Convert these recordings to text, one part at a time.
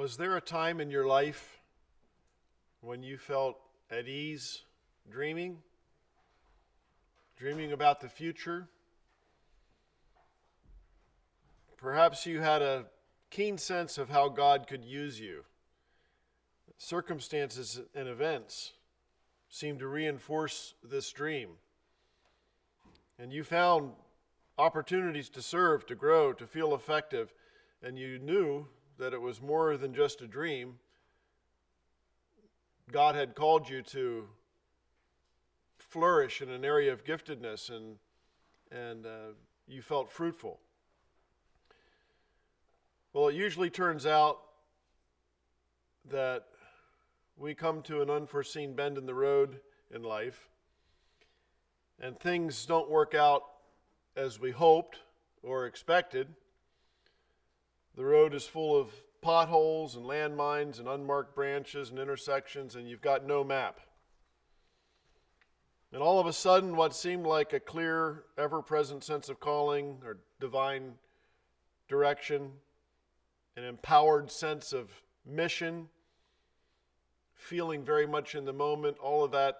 Was there a time in your life when you felt at ease dreaming about the future? Perhaps you had a keen sense of how God could use you. Circumstances and events seemed to reinforce this dream. And you found opportunities to serve, to grow, to feel effective, and you knew that it was more than just a dream. God had called you to flourish in an area of giftedness, and you felt fruitful. Well, it usually turns out that we come to an unforeseen bend in the road in life, and things don't work out as we hoped or expected. The road is full of potholes and landmines and unmarked branches and intersections, and you've got no map. And all of a sudden, what seemed like a clear, ever-present sense of calling or divine direction, an empowered sense of mission, feeling very much in the moment, all of that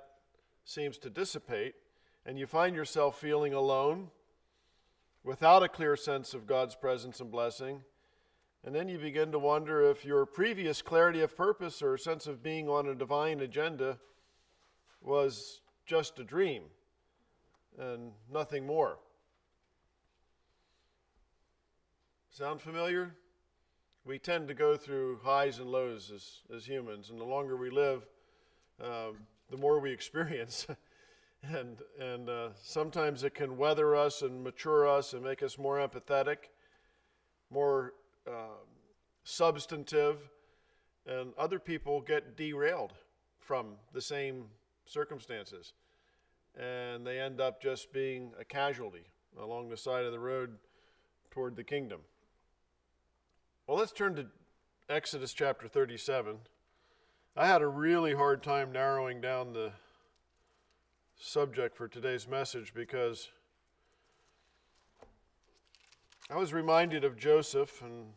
seems to dissipate, and you find yourself feeling alone, without a clear sense of God's presence and blessing. And then you begin to wonder if your previous clarity of purpose or sense of being on a divine agenda was just a dream and nothing more. Sound familiar? We tend to go through highs and lows as humans, and the longer we live, the more we experience. and sometimes it can weather us and mature us and make us more empathetic, more substantive, and other people get derailed from the same circumstances, and they end up just being a casualty along the side of the road toward the kingdom. Well, let's turn to Exodus chapter 37. I had a really hard time narrowing down the subject for today's message because I was reminded of Joseph and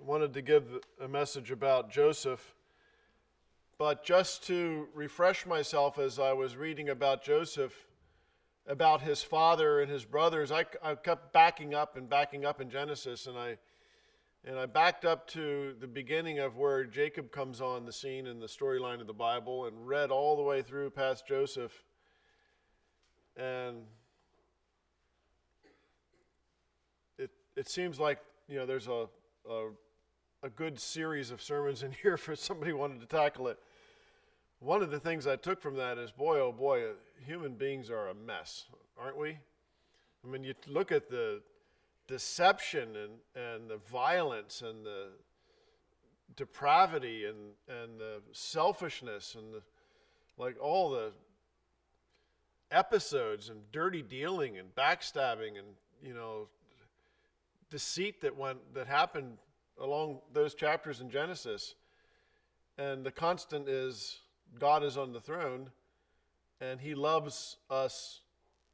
wanted to give a message about Joseph. But just to refresh myself as I was reading about Joseph, about his father and his brothers, I kept backing up in Genesis, and I backed up to the beginning of where Jacob comes on the scene in the storyline of the Bible and read all the way through past Joseph. And it seems like, there's a good series of sermons in here for somebody who wanted to tackle it. One of the things I took from that is, boy, oh boy, human beings are a mess, aren't we? I mean, you look at the deception and the violence and the depravity and the selfishness and all the episodes and dirty dealing and backstabbing and deceit that happened along those chapters in Genesis. And the constant is God is on the throne, and he loves us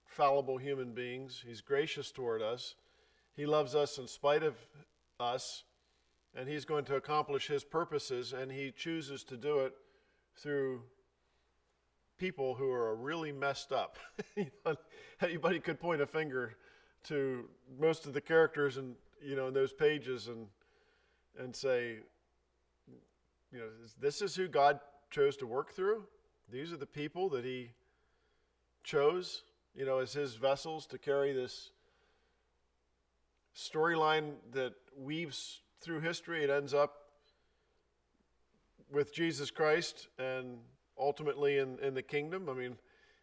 fallible human beings. He's gracious toward us. He loves us in spite of us, and he's going to accomplish his purposes, and he chooses to do it through people who are really messed up. Anybody could point a finger to most of the characters in those pages and say, this is who God chose to work through. These are the people that he chose, as his vessels to carry this storyline that weaves through history. It ends up with Jesus Christ and ultimately in the kingdom. I mean,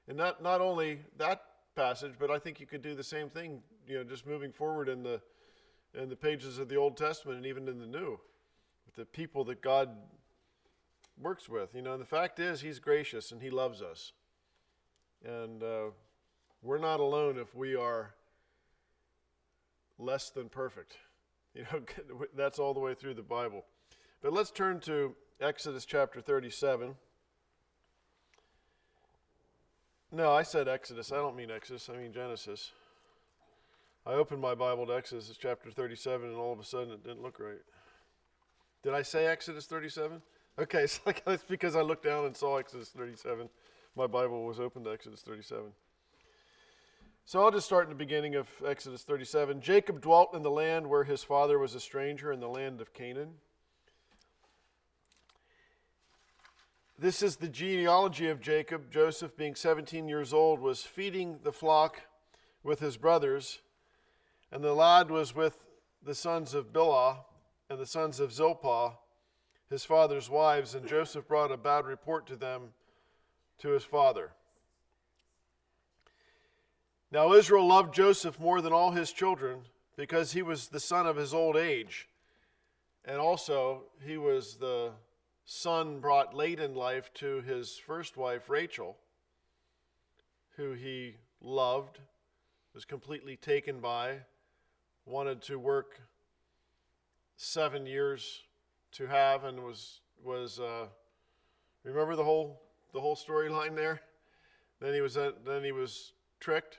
and not only that passage, but I think you could do the same thing, just moving forward in the pages of the Old Testament and even in the New, with the people that God works with. And the fact is, he's gracious and he loves us. And we're not alone if we are less than perfect. That's all the way through the Bible. But let's turn to Exodus chapter 37. No, I said Exodus. I don't mean Exodus. I mean Genesis. I opened my Bible to Exodus chapter 37, and all of a sudden it didn't look right. Did I say Exodus 37? Okay, so it's because I looked down and saw Exodus 37. My Bible was open to Exodus 37. So I'll just start in the beginning of Exodus 37. Jacob dwelt in the land where his father was a stranger, in the land of Canaan. This is the genealogy of Jacob. Joseph, being 17 years old, was feeding the flock with his brothers, and the lad was with the sons of Bilhah and the sons of Zilpah, his father's wives, and Joseph brought a bad report to them to his father. Now Israel loved Joseph more than all his children, because he was the son of his old age, and also he was the son brought late in life to his first wife, Rachel, who he loved, was completely taken by, wanted to work 7 years to have, and was remember the whole storyline there. Then he was tricked,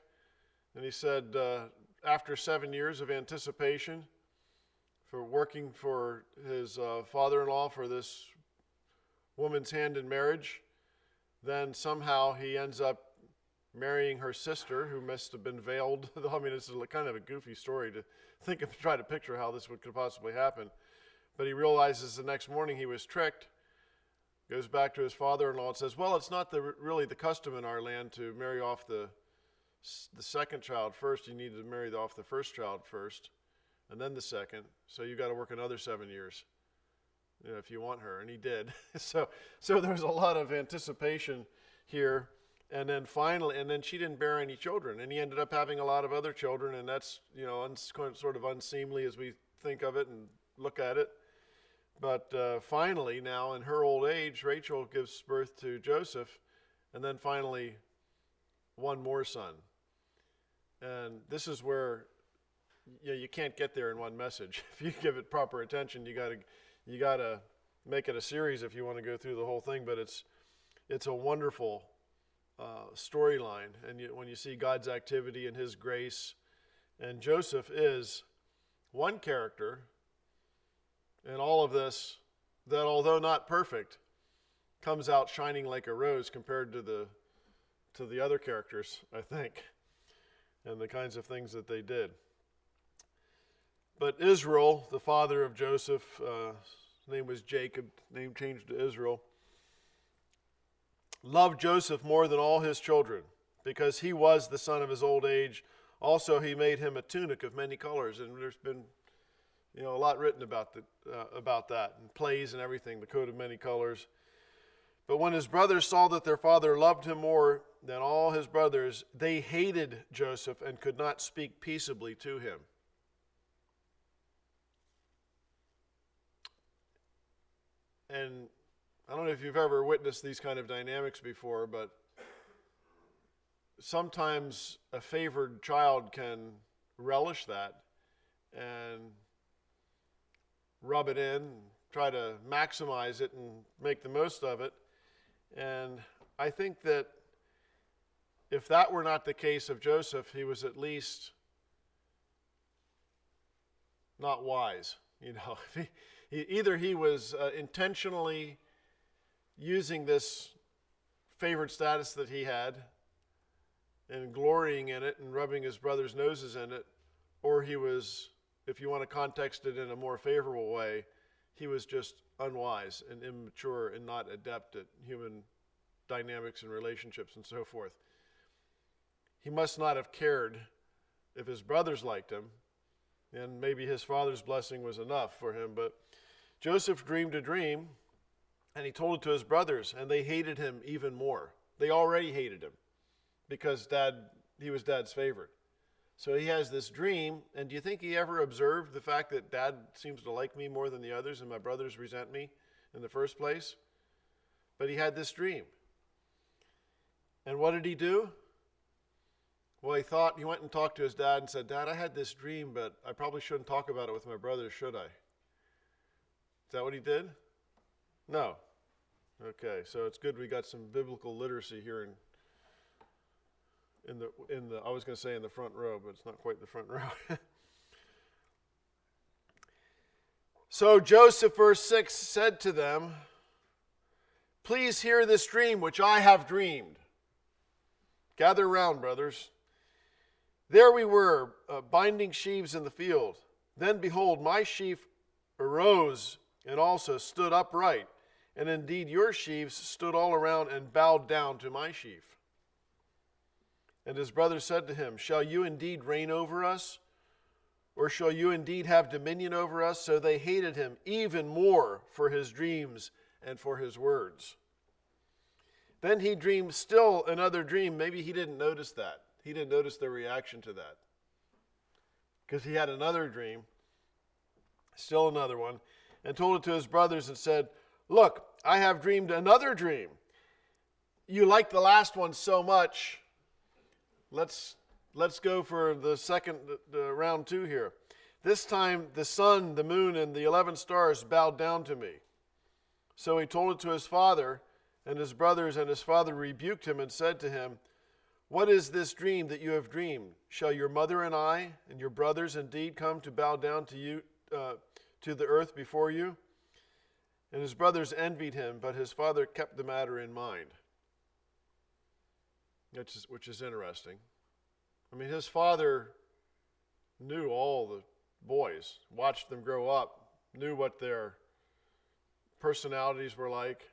and he said after 7 years of anticipation for working for his father-in-law for this woman's hand in marriage, then somehow he ends up marrying her sister, who must have been veiled. I mean, it's kind of a goofy story to think of, try to picture how this could possibly happen. But he realizes the next morning he was tricked, goes back to his father-in-law and says, well, it's not really the custom in our land to marry off the second child first. You need to marry off the first child first, and then the second. So you got to work another 7 years, if you want her. And he did. So there was a lot of anticipation here. And then finally, she didn't bear any children, and he ended up having a lot of other children, and that's, sort of unseemly as we think of it and look at it. But finally, now in her old age, Rachel gives birth to Joseph, and then finally one more son. And this is where you can't get there in one message. If you give it proper attention, you gotta make it a series if you want to go through the whole thing. But it's a wonderful storyline, and when you see God's activity and his grace, and Joseph is one character in all of this that, although not perfect, comes out shining like a rose compared to the other characters, I think, and the kinds of things that they did. But Israel, the father of Joseph, his name was Jacob, name changed to Israel, loved Joseph more than all his children, because he was the son of his old age. Also, he made him a tunic of many colors, and there's been, a lot written about that, and plays and everything, the coat of many colors. But when his brothers saw that their father loved him more than all his brothers, they hated Joseph and could not speak peaceably to him. And I don't know if you've ever witnessed these kind of dynamics before, but sometimes a favored child can relish that and rub it in, try to maximize it and make the most of it. And I think that if that were not the case of Joseph, he was at least not wise. Either he was intentionally using this favored status that he had and glorying in it and rubbing his brother's noses in it, or he was, if you want to context it in a more favorable way, he was just unwise and immature and not adept at human dynamics and relationships and so forth. He must not have cared if his brothers liked him, and maybe his father's blessing was enough for him. But Joseph dreamed a dream, and he told it to his brothers, and they hated him even more. They already hated him because he was Dad's favorite. So he has this dream, and do you think he ever observed the fact that Dad seems to like me more than the others and my brothers resent me in the first place? But he had this dream. And what did he do? Well, he went and talked to his dad and said, Dad, I had this dream, but I probably shouldn't talk about it with my brothers, should I? Is that what he did? No. Okay, so it's good we got some biblical literacy here in the I was going to say in the front row, but it's not quite the front row. So Joseph, verse 6, said to them, please hear this dream which I have dreamed. Gather around, brothers. There we were, binding sheaves in the field. Then behold, my sheaf arose and also stood upright. And indeed your sheaves stood all around and bowed down to my sheaf. And his brothers said to him, shall you indeed reign over us? Or shall you indeed have dominion over us? So they hated him even more for his dreams and for his words. Then he dreamed still another dream. Maybe he didn't notice that. He didn't notice their reaction to that. Because he had another dream, still another one, and told it to his brothers and said, look, I have dreamed another dream. You like the last one so much. Let's go for the second, round 2 here. This time the sun, the moon, and the 11 stars bowed down to me. So he told it to his father and his brothers, and his father rebuked him and said to him, what is this dream that you have dreamed? Shall your mother and I and your brothers indeed come to bow down to you, to the earth before you? And his brothers envied him, but his father kept the matter in mind. Which is interesting. I mean, his father knew all the boys, watched them grow up, knew what their personalities were like.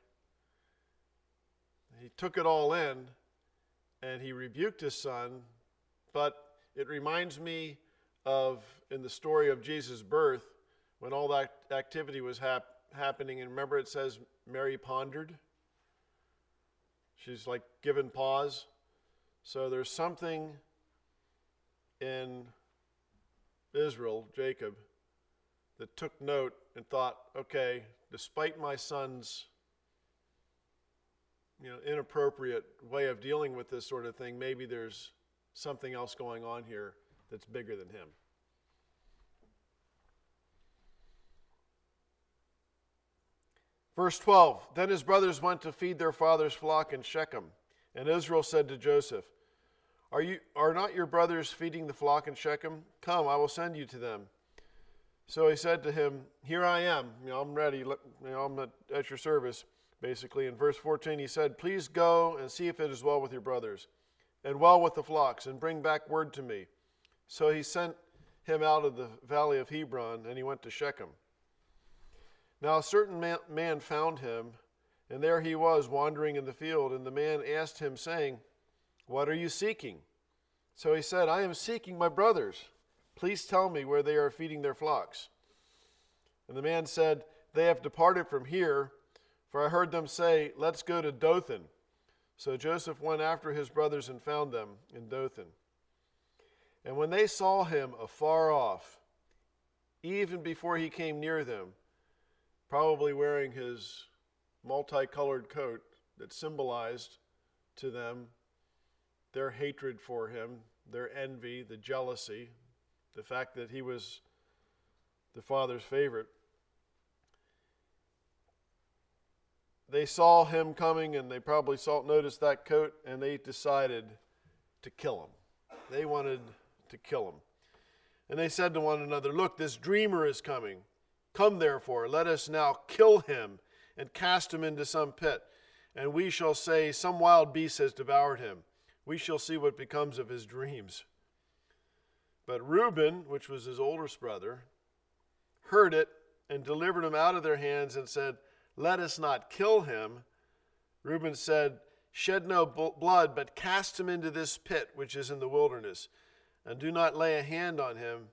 He took it all in, and he rebuked his son, but it reminds me of, in the story of Jesus' birth, when all that activity was happening, and remember it says Mary pondered? She's like given pause. So there's something in Israel, Jacob, that took note and thought, okay, despite my son's inappropriate way of dealing with this sort of thing, maybe there's something else going on here that's bigger than him. Verse 12, then his brothers went to feed their father's flock in Shechem. And Israel said to Joseph, Are not your brothers feeding the flock in Shechem? Come, I will send you to them. So he said to him, here I am. I'm ready. I'm at your service, basically. In verse 14 he said, please go and see if it is well with your brothers, and well with the flocks, and bring back word to me. So he sent him out of the valley of Hebron, and he went to Shechem. Now a certain man found him, and there he was wandering in the field. And the man asked him, saying, what are you seeking? So he said, I am seeking my brothers. Please tell me where they are feeding their flocks. And the man said, they have departed from here, for I heard them say, let's go to Dothan. So Joseph went after his brothers and found them in Dothan. And when they saw him afar off, even before he came near them, probably wearing his multicolored coat that symbolized to them their hatred for him, their envy, the jealousy, the fact that he was the father's favorite. They saw him coming, and they probably noticed that coat, and they decided to kill him. They wanted to kill him. And they said to one another, look, this dreamer is coming. Come therefore, let us now kill him and cast him into some pit, and we shall say, some wild beast has devoured him. We shall see what becomes of his dreams. But Reuben, which was his oldest brother, heard it and delivered him out of their hands and said, let us not kill him. Reuben said, shed no blood, but cast him into this pit which is in the wilderness, and do not lay a hand on him,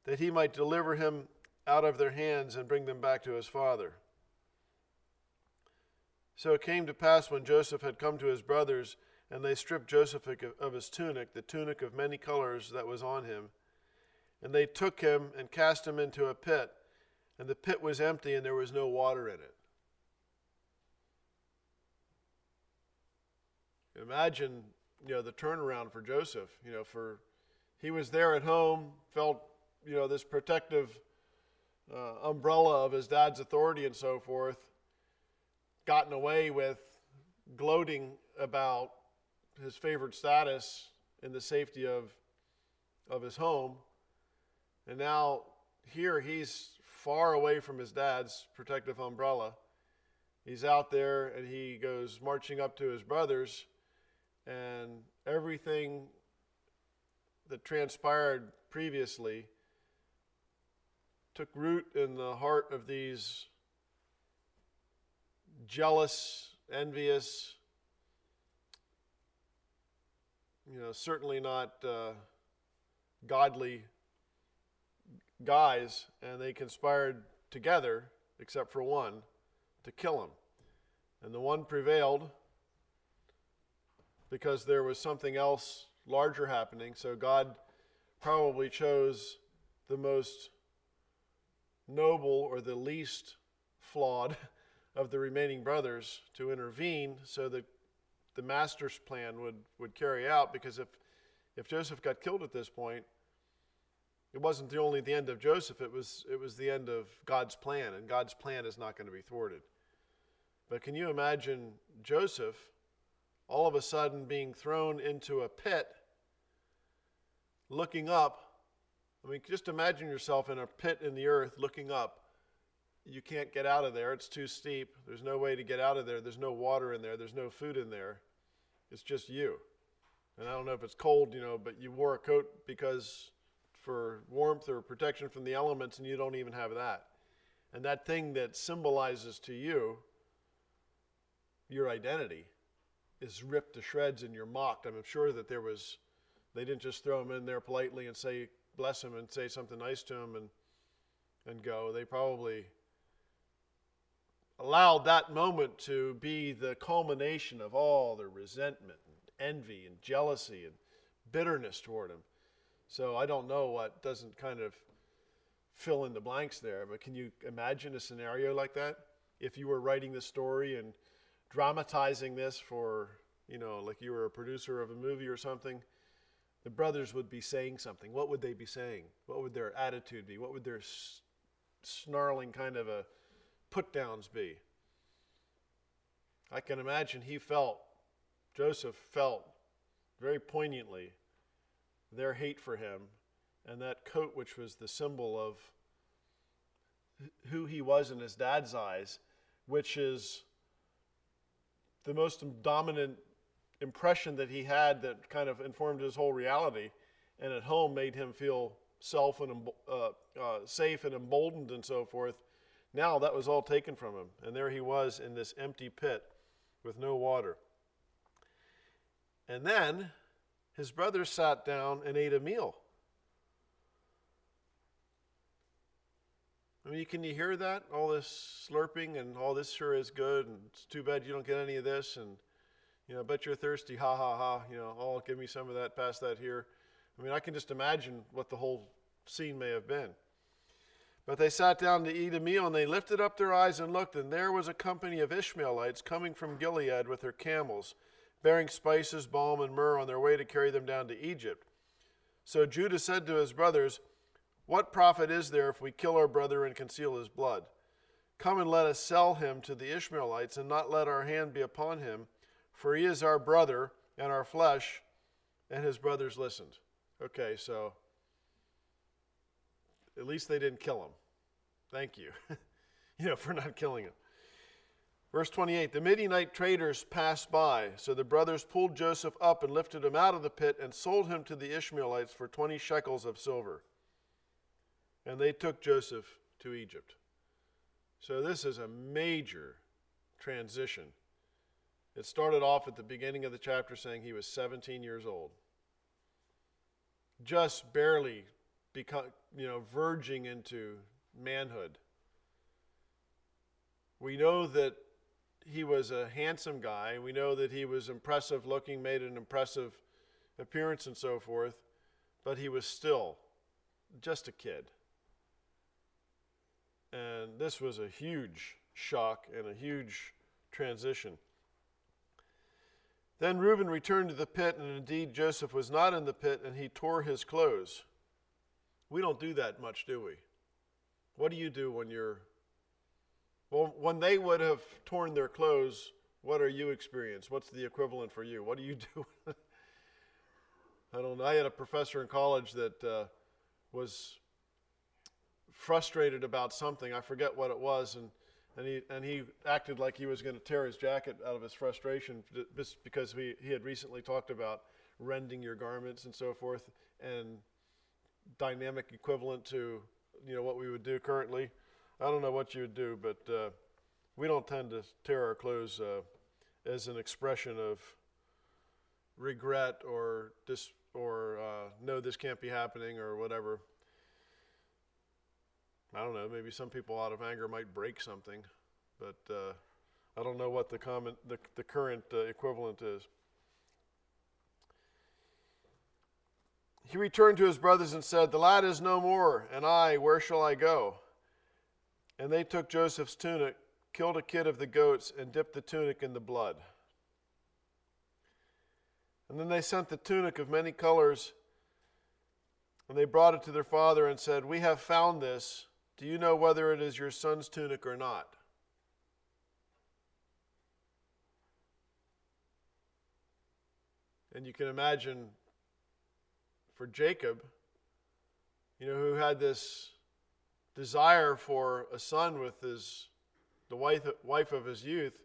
that he might deliver him out of their hands and bring them back to his father. So it came to pass when Joseph had come to his brothers, and they stripped Joseph of his tunic, the tunic of many colors that was on him, and they took him and cast him into a pit, and the pit was empty and there was no water in it. Imagine, the turnaround for Joseph. He was there at home, felt, this protective umbrella of his dad's authority and so forth, gotten away with gloating about his favored status in the safety of his home. And now here he's far away from his dad's protective umbrella. He's out there and he goes marching up to his brothers, and everything that transpired previously took root in the heart of these jealous, envious, certainly not godly guys, and they conspired together, except for one, to kill him. And the one prevailed because there was something else larger happening. So God probably chose the most noble or the least flawed of the remaining brothers to intervene so that the master's plan would carry out. Because if Joseph got killed at this point, it wasn't the end of Joseph, it was the end of God's plan, and God's plan is not going to be thwarted. But can you imagine Joseph all of a sudden being thrown into a pit, looking up? I mean, just imagine yourself in a pit in the earth looking up. You can't get out of there. It's too steep. There's no way to get out of there. There's no water in there. There's no food in there. It's just you. And I don't know if it's cold, but you wore a coat because for warmth or protection from the elements, and you don't even have that. And that thing that symbolizes to you your identity is ripped to shreds and you're mocked. I'm sure that they didn't just throw him in there politely and say, bless him and say something nice to him and go. They probably allowed that moment to be the culmination of all the resentment and envy and jealousy and bitterness toward him. So I don't know what doesn't kind of fill in the blanks there, but can you imagine a scenario like that? If you were writing the story and dramatizing this for, like you were a producer of a movie or something, the brothers would be saying something. What would they be saying? What would their attitude be? What would their snarling kind of a put-downs be? I can imagine Joseph felt very poignantly their hate for him, and that coat, which was the symbol of who he was in his dad's eyes, which is the most dominant impression that he had that kind of informed his whole reality, and at home made him feel safe and emboldened and so forth. Now that was all taken from him, and there he was in this empty pit with no water. And then his brothers sat down and ate a meal. I mean, can you hear that? All this slurping and all this sure is good, and it's too bad you don't get any of this, and I bet you're thirsty, ha ha ha, oh, give me some of that, pass that here. I mean, I can just imagine what the whole scene may have been. But they sat down to eat a meal, and they lifted up their eyes and looked, and there was a company of Ishmaelites coming from Gilead with their camels, bearing spices, balm, and myrrh on their way to carry them down to Egypt. So Judah said to his brothers, "What profit is there if we kill our brother and conceal his blood? Come and let us sell him to the Ishmaelites, and not let our hand be upon him, for he is our brother and our flesh." And his brothers listened. Okay, so at least they didn't kill him. Thank you, for not killing him. Verse 28, the Midianite traders passed by, so the brothers pulled Joseph up and lifted him out of the pit and sold him to the Ishmaelites for 20 shekels of silver. And they took Joseph to Egypt. So this is a major transition. It started off at the beginning of the chapter saying he was 17 years old. Just barely verging into manhood. We know that he was a handsome guy. We know that he was impressive looking, made an impressive appearance and so forth, but he was still just a kid. And this was a huge shock and a huge transition. Then Reuben returned to the pit, and indeed Joseph was not in the pit, and he tore his clothes. We don't do that much, do we? What do you do when they would have torn their clothes? What are you experiencing? What's the equivalent for you? What do you do? I don't know. I had a professor in college that was frustrated about something. I forget what it was, and he acted like he was going to tear his jacket out of his frustration just because he had recently talked about rending your garments and so forth, and dynamic equivalent to what we would do currently. I don't know what you would do, but we don't tend to tear our clothes as an expression of regret or no, this can't be happening or whatever. I don't know. Maybe some people out of anger might break something, but I don't know what the current equivalent is. He returned to his brothers and said, "The lad is no more, and I, where shall I go?" And they took Joseph's tunic, killed a kid of the goats, and dipped the tunic in the blood. And then they sent the tunic of many colors, and they brought it to their father and said, "We have found this. Do you know whether it is your son's tunic or not?" And you can imagine for Jacob, who had this desire for a son with the wife of his youth,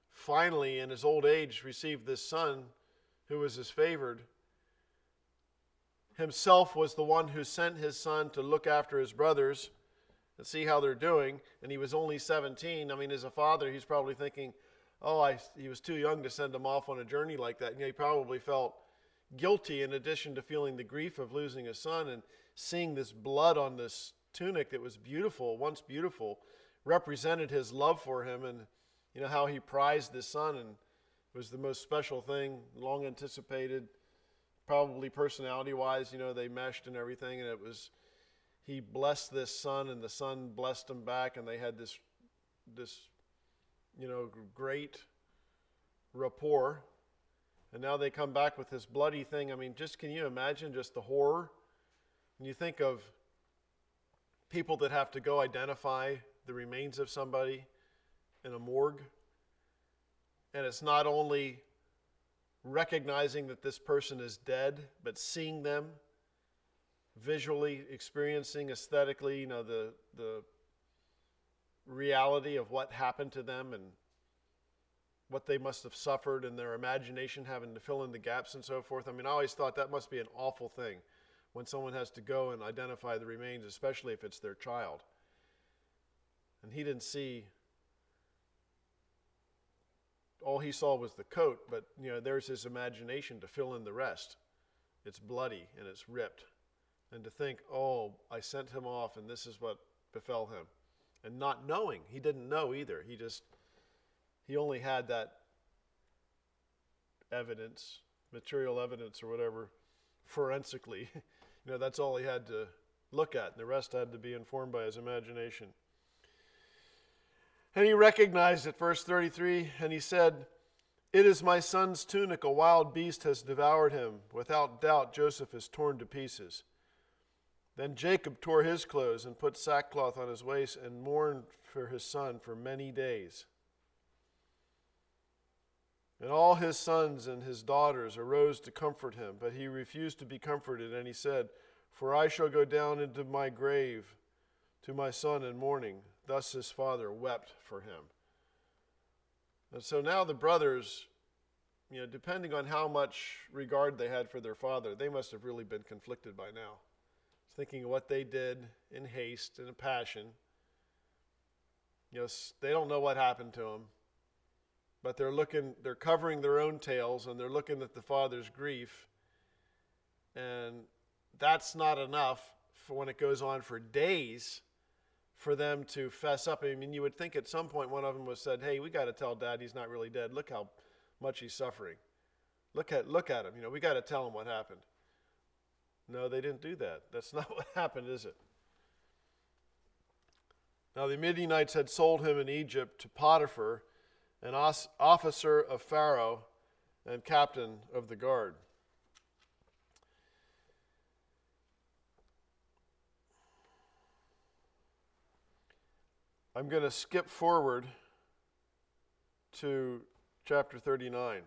finally in his old age received this son who was his favored. Himself was the one who sent his son to look after his brothers and see how they're doing, and he was only 17. I mean, as a father, he's probably thinking, he was too young to send him off on a journey like that. He probably felt guilty in addition to feeling the grief of losing a son, and seeing this blood on this tunic that was beautiful, once beautiful, represented his love for him, and how he prized this son, and it was the most special thing, long anticipated, probably personality-wise, they meshed and everything, and he blessed this son, and the son blessed him back, and they had this great rapport. And now they come back with this bloody thing. I mean, can you imagine just the horror? When you think of people that have to go identify the remains of somebody in a morgue, and it's not only recognizing that this person is dead, but seeing them, visually experiencing, aesthetically, the reality of what happened to them and what they must have suffered, and their imagination having to fill in the gaps and so forth. I mean, I always thought that must be an awful thing when someone has to go and identify the remains, especially if it's their child. And he didn't see, all he saw was the coat, but there's his imagination to fill in the rest. It's bloody and it's ripped. And to think, I sent him off and this is what befell him. And not knowing, he didn't know either. He only had that evidence, material evidence or whatever, forensically. That's all he had to look at, and the rest had to be informed by his imagination. And he recognized it, verse 33, and he said, "It is my son's tunic, a wild beast has devoured him. Without doubt, Joseph is torn to pieces." Then Jacob tore his clothes and put sackcloth on his waist and mourned for his son for many days. And all his sons and his daughters arose to comfort him, but he refused to be comforted, and he said, "For I shall go down into my grave to my son in mourning." Thus his father wept for him. And so now the brothers, depending on how much regard they had for their father, they must have really been conflicted by now. Thinking of what they did in haste and in passion. They don't know what happened to him. But they're covering their own tails, and they're looking at the father's grief. And that's not enough for when it goes on for days for them to fess up. I mean, you would think at some point one of them was said, "Hey, we got to tell Dad he's not really dead. Look how much he's suffering. Look at him. We got to tell him what happened." No, they didn't do that. That's not what happened, is it? Now the Midianites had sold him in Egypt to Potiphar, an officer of Pharaoh and captain of the guard. I'm going to skip forward to chapter 39.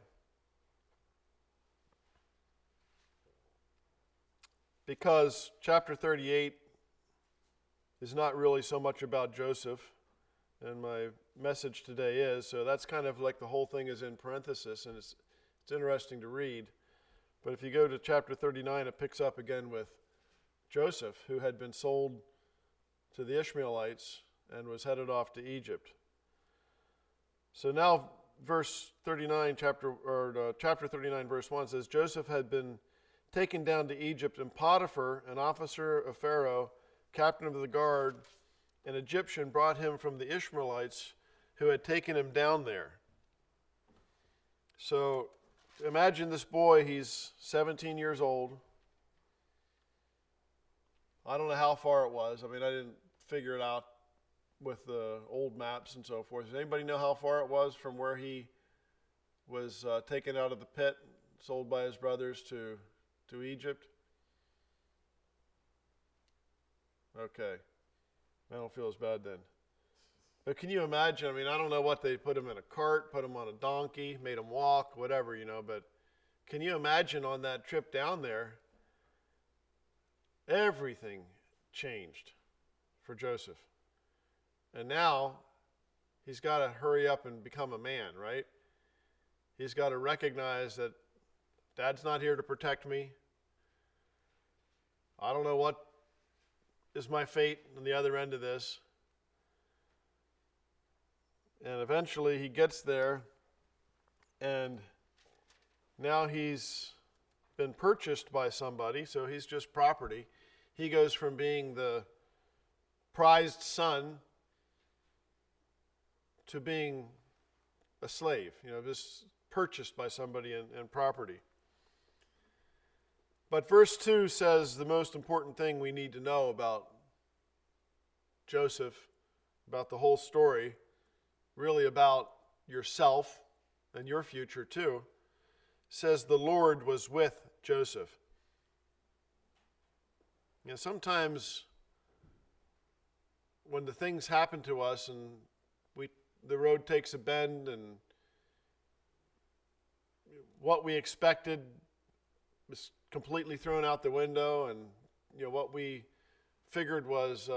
Because chapter 38 is not really so much about Joseph, and my message today is. So that's kind of like the whole thing is in parenthesis, and it's interesting to read. But if you go to chapter 39, it picks up again with Joseph, who had been sold to the Ishmaelites and was headed off to Egypt. So now verse 39, chapter 39, verse 1 says, Joseph had been taken down to Egypt, and Potiphar, an officer of Pharaoh, captain of the guard, an Egyptian, brought him from the Ishmaelites who had taken him down there. So imagine this boy, he's 17 years old. I don't know how far it was. I mean, I didn't figure it out with the old maps and so forth. Does anybody know how far it was from where he was taken out of the pit, sold by his brothers to Egypt? Okay. I don't feel as bad then. But can you imagine? I mean, I don't know what they put him in a cart, put him on a donkey, made him walk, whatever, but can you imagine on that trip down there, everything changed for Joseph. And now he's got to hurry up and become a man, right? He's got to recognize that Dad's not here to protect me. I don't know what is my fate on the other end of this. And eventually he gets there, and now he's been purchased by somebody, so he's just property. He goes from being the prized son to being a slave, just purchased by somebody and property. But verse 2 says the most important thing we need to know about Joseph, about the whole story, really about yourself and your future too, says the Lord was with Joseph. Sometimes when the things happen to us and the road takes a bend and what we expected was completely thrown out the window, and what we figured was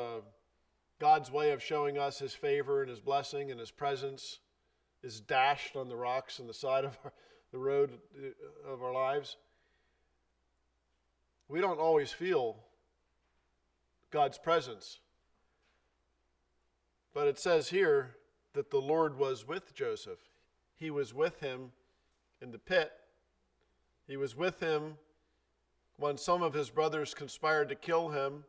God's way of showing us his favor and his blessing and his presence is dashed on the rocks on the side of the road of our lives. We don't always feel God's presence. But it says here that the Lord was with Joseph. He was with him in the pit. He was with him when some of his brothers conspired to kill him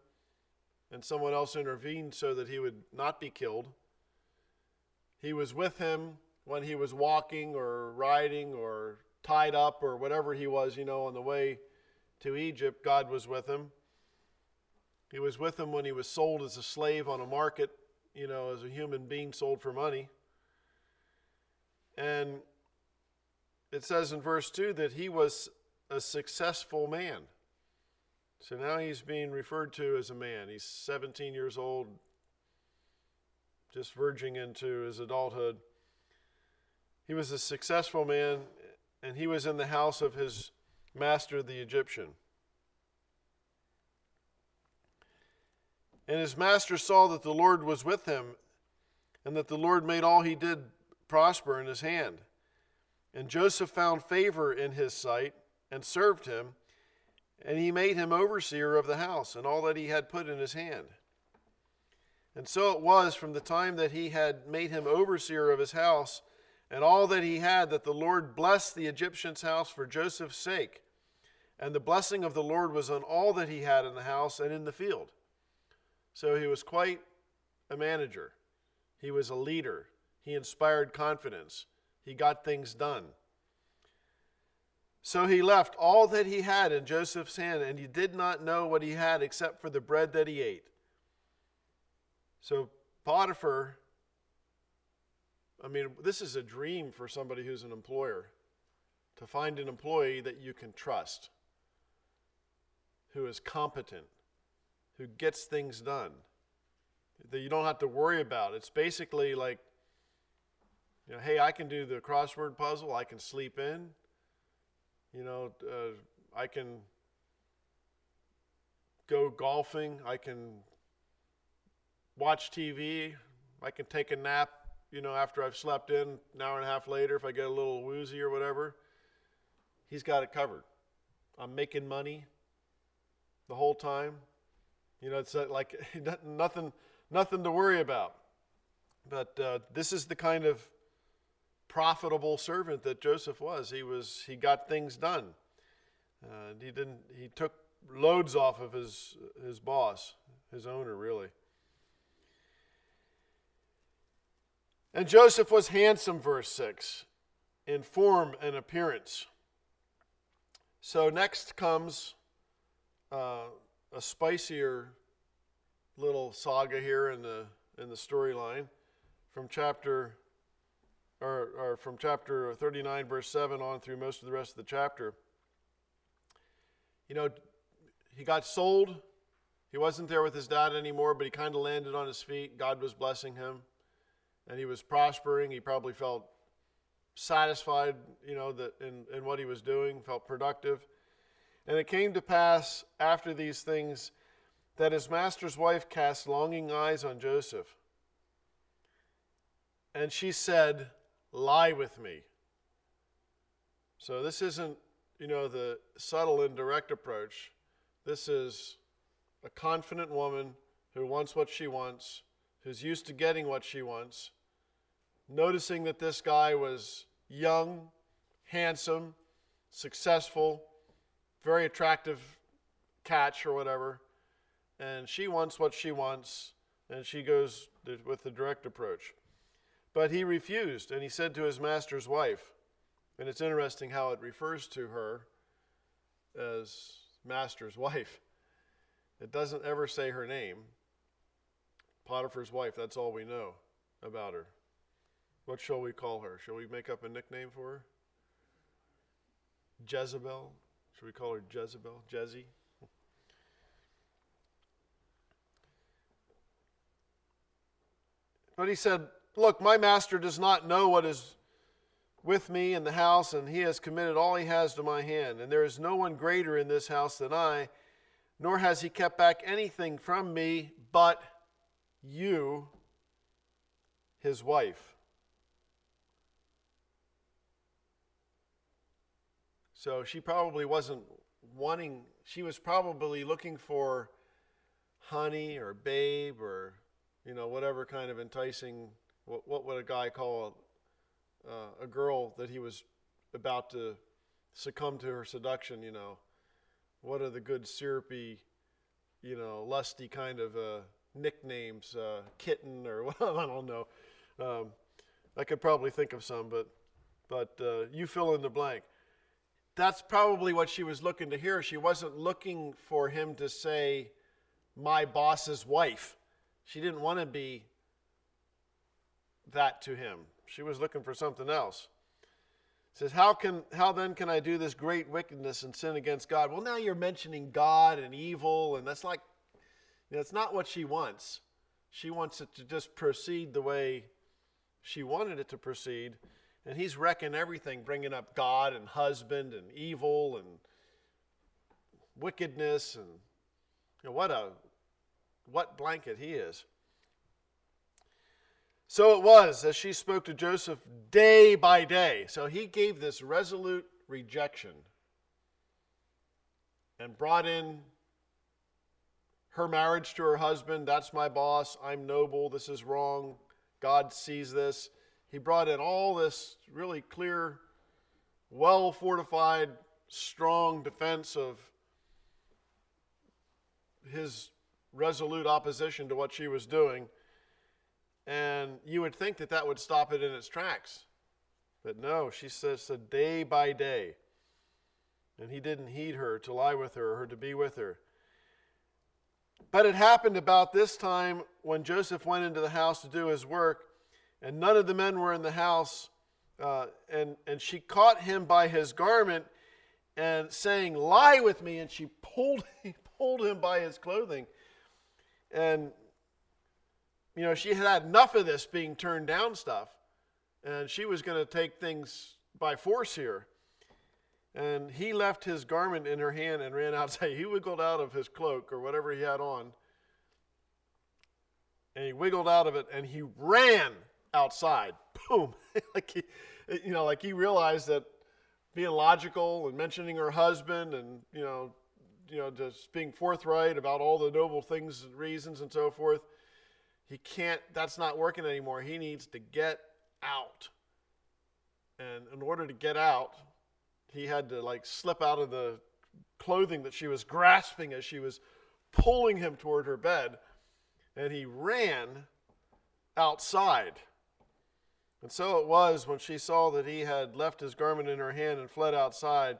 and someone else intervened so that he would not be killed. He was with him when he was walking or riding or tied up or whatever he was, on the way to Egypt. God was with him. He was with him when he was sold as a slave on a market, as a human being sold for money. And it says in verse 2 that he was a successful man. So now he's being referred to as a man. He's 17 years old, just verging into his adulthood. He was a successful man, and he was in the house of his master, the Egyptian. And his master saw that the Lord was with him, and that the Lord made all he did prosper in his hand. And Joseph found favor in his sight and served him, and he made him overseer of the house and all that he had put in his hand. And so it was from the time that he had made him overseer of his house and all that he had, that the Lord blessed the Egyptian's house for Joseph's sake. And the blessing of the Lord was on all that he had in the house and in the field. So he was quite a manager. He was a leader. He inspired confidence. He got things done. So he left all that he had in Joseph's hand, and he did not know what he had except for the bread that he ate. So Potiphar, this is a dream for somebody who's an employer, to find an employee that you can trust, who is competent, who gets things done, that you don't have to worry about. It's basically like, hey, I can do the crossword puzzle, I can sleep in, I can go golfing, I can watch TV. I can take a nap, after I've slept in an hour and a half later if I get a little woozy or whatever. He's got it covered. I'm making money the whole time. It's like nothing to worry about. But this is the kind of profitable servant that Joseph was. He got things done. He took loads off of his boss, his owner, really. And Joseph was handsome, verse 6, in form and appearance. So next comes a spicier little saga here in the storyline from chapter 39, verse 7 on through most of the rest of the chapter. He got sold. He wasn't there with his dad anymore, but he kind of landed on his feet. God was blessing him, and he was prospering. He probably felt satisfied, that in what he was doing, felt productive. And it came to pass after these things that his master's wife cast longing eyes on Joseph. And she said, "Lie with me." So this isn't, the subtle and direct approach. This is a confident woman who wants what she wants, who's used to getting what she wants, noticing that this guy was young, handsome, successful, very attractive catch or whatever, and she wants what she wants, and she goes with the direct approach. But he refused, and he said to his master's wife, and it's interesting how it refers to her as master's wife. It doesn't ever say her name. Potiphar's wife, that's all we know about her. What shall we call her? Shall we make up a nickname for her? Jezebel? Should we call her Jezebel? Jezzy? But he said, "Look, my master does not know what is with me in the house, and he has committed all he has to my hand. And there is no one greater in this house than I, nor has he kept back anything from me but you, his wife." So she probably wasn't she was probably looking for honey or babe or, whatever kind of enticing, what would a guy call a girl that he was about to succumb to her seduction, What are the good syrupy, lusty kind of nicknames, kitten or I don't know. I could probably think of some, but you fill in the blank. That's probably what she was looking to hear. She wasn't looking for him to say, "My boss's wife." She didn't want to be that to him. She was looking for something else. It says, how then can I do this great wickedness and sin against God? Well, now you're mentioning God and evil, and that's not what she wants. She wants it to just proceed the way she wanted it to proceed. And he's wrecking everything, bringing up God and husband and evil and wickedness, and what blanket he is. So it was, as she spoke to Joseph day by day. So he gave this resolute rejection and brought in her marriage to her husband. That's my boss. I'm noble. This is wrong. God sees this. He brought in all this really clear, well-fortified, strong defense of his resolute opposition to what she was doing. And you would think that would stop it in its tracks. But no, she says day by day. And he didn't heed her to lie with her or to be with her. But it happened about this time when Joseph went into the house to do his work, and none of the men were in the house, and she caught him by his garment and saying, "Lie with me," and she pulled him by his clothing. And, she had enough of this being turned down stuff, and she was going to take things by force here. And he left his garment in her hand and ran outside. He wiggled out of his cloak or whatever he had on And he wiggled out of it, and he ran outside. Boom. like he realized that being logical and mentioning her husband and, just being forthright about all the noble things and reasons and so forth, that's not working anymore. He needs to get out. And in order to get out, he had to slip out of the clothing that she was grasping as she was pulling him toward her bed. And he ran outside. And so it was, when she saw that he had left his garment in her hand and fled outside,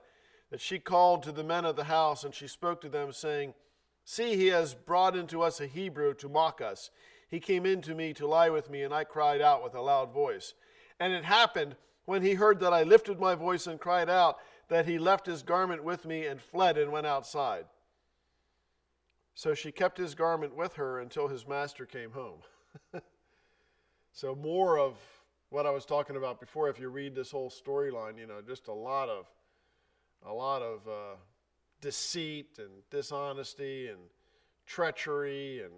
that she called to the men of the house, and she spoke to them, saying, "See, he has brought into us a Hebrew to mock us. He came in to me to lie with me, and I cried out with a loud voice. And it happened, when he heard that I lifted my voice and cried out, that he left his garment with me and fled and went outside. So she kept his garment with her until his master came home." So more of what I was talking about before, if you read this whole storyline, just a lot of deceit and dishonesty and treachery and,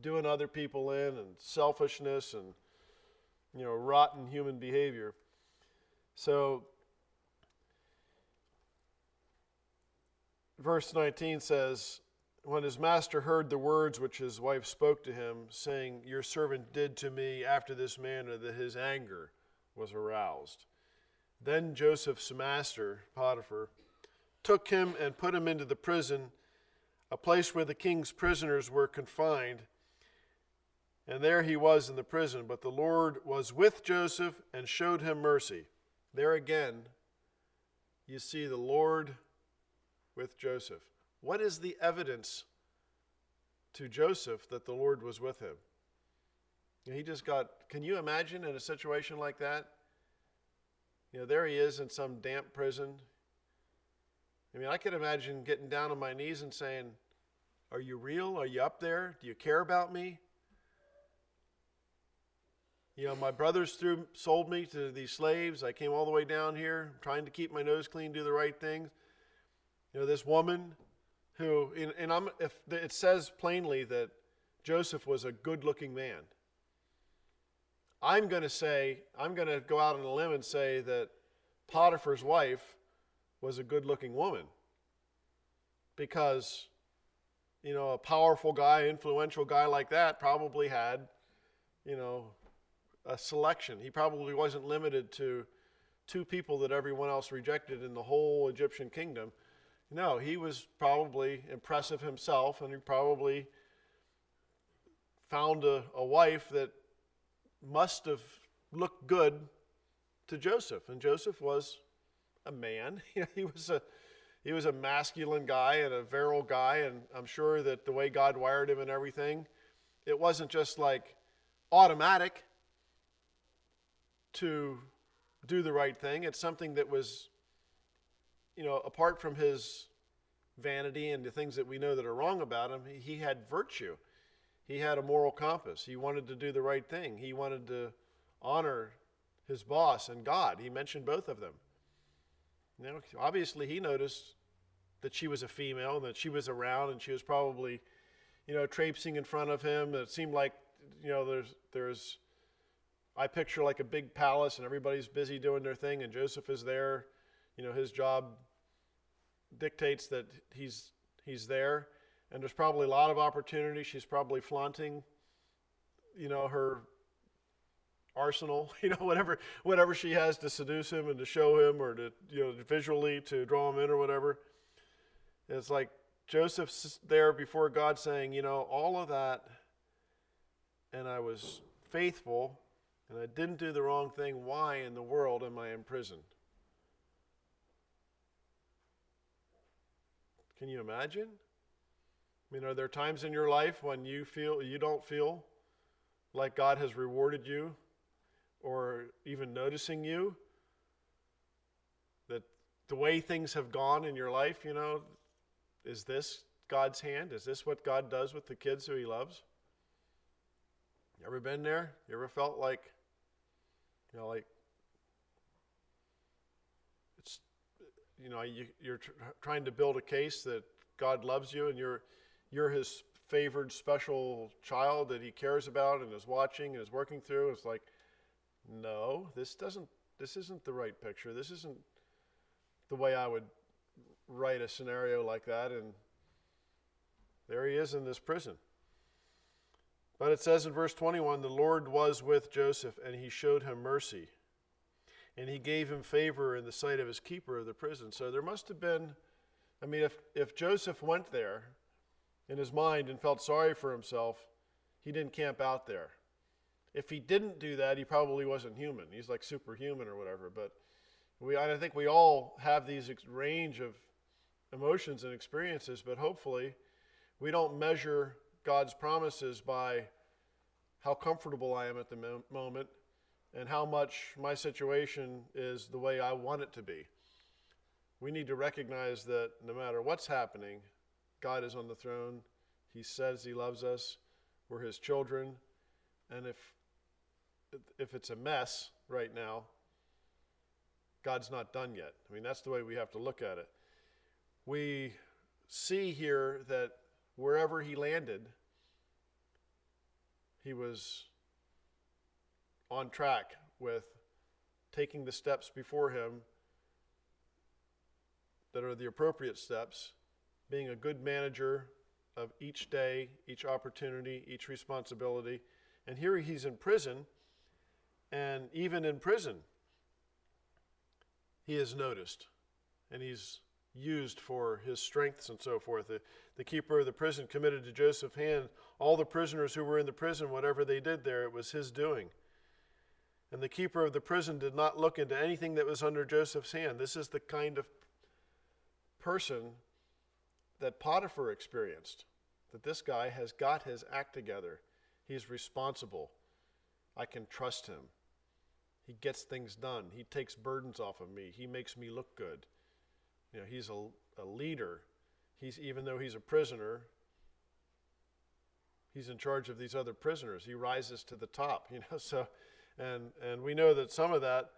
doing other people in, and selfishness and, rotten human behavior. So verse 19 says, "When his master heard the words which his wife spoke to him, saying, 'Your servant did to me after this manner,' that his anger was aroused. Then Joseph's master, Potiphar, took him and put him into the prison, a place where the king's prisoners were confined. And there he was in the prison. But the Lord was with Joseph and showed him mercy." There again, you see the Lord with Joseph. What is the evidence to Joseph that the Lord was with him? Can you imagine in a situation like that? There he is in some damp prison. I could imagine getting down on my knees and saying, "Are you real? Are you up there? Do you care about me? My brothers sold me to these slaves. I came all the way down here trying to keep my nose clean, do the right things. This woman who, if it says plainly that Joseph was a good-looking man. I'm going to go out on a limb and say that Potiphar's wife was a good-looking woman. Because, a powerful guy, influential guy like that probably had, a selection. He probably wasn't limited to 2 people that everyone else rejected in the whole Egyptian kingdom. No, he was probably impressive himself, and he probably found a wife that must have looked good to Joseph. And Joseph was a man. He was a masculine guy and a virile guy, and I'm sure that the way God wired him and everything, it wasn't just automatic to do the right thing. It's something that was, apart from his vanity and the things that we know that are wrong about him, he had virtue. He had a moral compass. He wanted to do the right thing. He wanted to honor his boss and God. He mentioned both of them. Obviously he noticed that she was a female and that she was around, and she was probably, traipsing in front of him. It seemed like, there's I picture a big palace and everybody's busy doing their thing, and Joseph is there. His job dictates that he's there, and there's probably a lot of opportunity. She's probably flaunting, her arsenal, whatever she has to seduce him and to show him, or to, visually to draw him in or whatever. It's like Joseph's there before God saying, all of that, and I was faithful, and I didn't do the wrong thing. Why in the world am I in prison? Can you imagine? Are there times in your life when you don't feel like God has rewarded you, or even noticing you? That the way things have gone in your life, is this God's hand? Is this what God does with the kids who he loves? You ever been there? You ever felt like it's, you're trying to build a case that God loves you, and you're his favored special child that he cares about and is watching and is working through. It's like, no, this isn't the right picture. This isn't the way I would write a scenario like that. And there he is in this prison. But it says in verse 21, the Lord was with Joseph, and he showed him mercy. And he gave him favor in the sight of his keeper of the prison. So there must have been, I mean, if Joseph went there in his mind and felt sorry for himself, he didn't camp out there. If he didn't do that, he probably wasn't human. He's like superhuman or whatever. But I think we all have these range of emotions and experiences, but hopefully we don't measure God's promises by how comfortable I am at the moment and how much my situation is the way I want it to be. We need to recognize that no matter what's happening, God is on the throne. He says he loves us. We're his children. And if it's a mess right now, God's not done yet. I mean, that's the way we have to look at it. We see here that wherever he landed, he was on track with taking the steps before him that are the appropriate steps, being a good manager of each day, each opportunity, each responsibility. And here he's in prison, and even in prison, he is noticed, and he's used for his strengths and so forth. The keeper of the prison committed to Joseph's hand all the prisoners who were in the prison, whatever they did there, it was his doing. And the keeper of the prison did not look into anything that was under Joseph's hand. This is the kind of person that Potiphar experienced, that this guy has got his act together. He's responsible. I can trust him. He gets things done. He takes burdens off of me. He makes me look good. You know, he's a leader. Even though he's a prisoner, he's in charge of these other prisoners. He rises to the top, you know. So, and we know that some of that,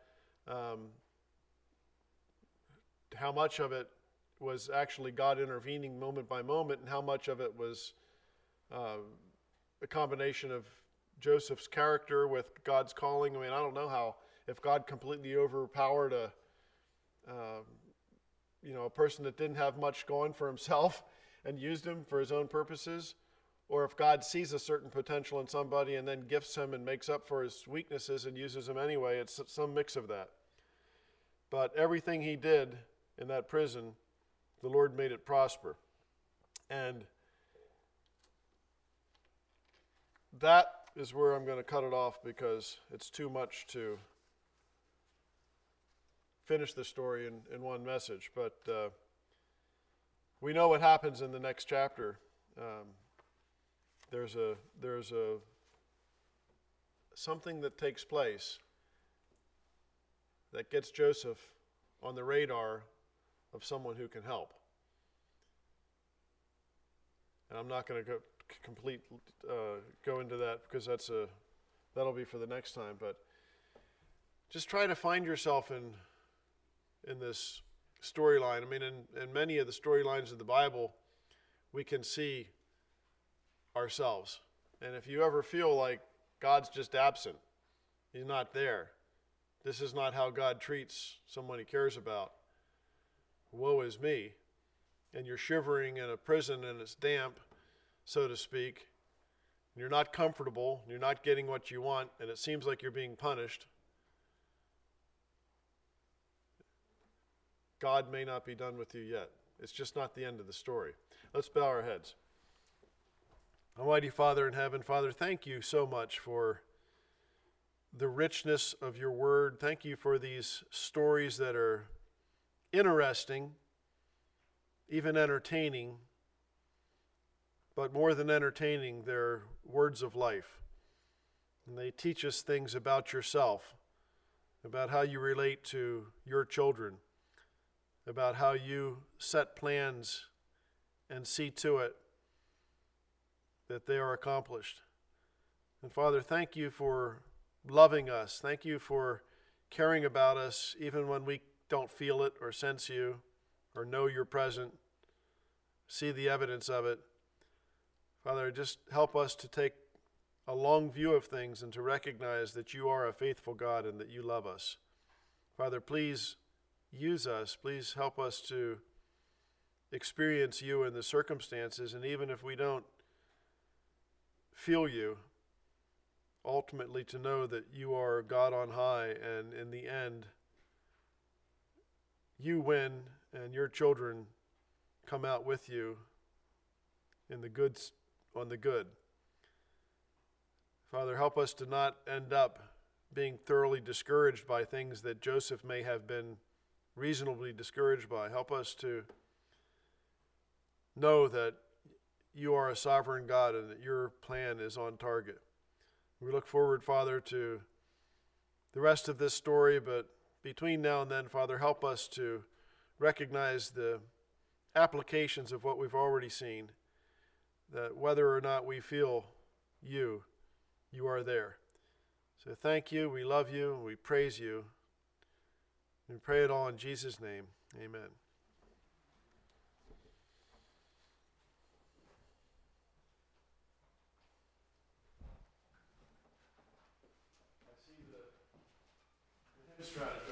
how much of it was actually God intervening moment by moment, and how much of it was a combination of Joseph's character with God's calling. I mean, I don't know if God completely overpowered a person that didn't have much going for himself and used him for his own purposes, or if God sees a certain potential in somebody and then gifts him and makes up for his weaknesses and uses him anyway. It's some mix of that. But everything he did in that prison, the Lord made it prosper. And that is where I'm going to cut it off, because it's too much to finish the story in one message. But we know what happens in the next chapter. There's something that takes place that gets Joseph on the radar of someone who can help. And I'm not going to go into that, because that'll be for the next time. But just try to find yourself in this storyline. I mean, in many of the storylines of the Bible, we can see ourselves. And if you ever feel like God's just absent, he's not there, this is not how God treats someone he cares about, woe is me, and you're shivering in a prison and it's damp, so to speak, and you're not comfortable, you're not getting what you want, and it seems like you're being punished, God may not be done with you yet. It's just not the end of the story. Let's bow our heads. Almighty Father in heaven, Father, thank you so much for the richness of your word. Thank you for these stories that are interesting, even entertaining, but more than entertaining, they're words of life. And they teach us things about yourself, about how you relate to your children, about how you set plans and see to it that they are accomplished. And Father, thank you for loving us. Thank you for caring about us even when we don't feel it or sense you or know you're present, see the evidence of it. Father, just help us to take a long view of things and to recognize that you are a faithful God and that you love us. Father, please use us. Please help us to experience you in the circumstances, and even if we don't feel you, ultimately to know that you are God on high, and in the end, you win and your children come out with you in the goods on the good. Father, help us to not end up being thoroughly discouraged by things that Joseph may have been reasonably discouraged by. Help us to know that you are a sovereign God and that your plan is on target. We look forward, Father, to the rest of this story, but between now and then, Father, help us to recognize the applications of what we've already seen, that whether or not we feel you, you are there. So thank you, we love you, and we praise you. We pray it all in Jesus' name. Amen. I see the hymn strategy.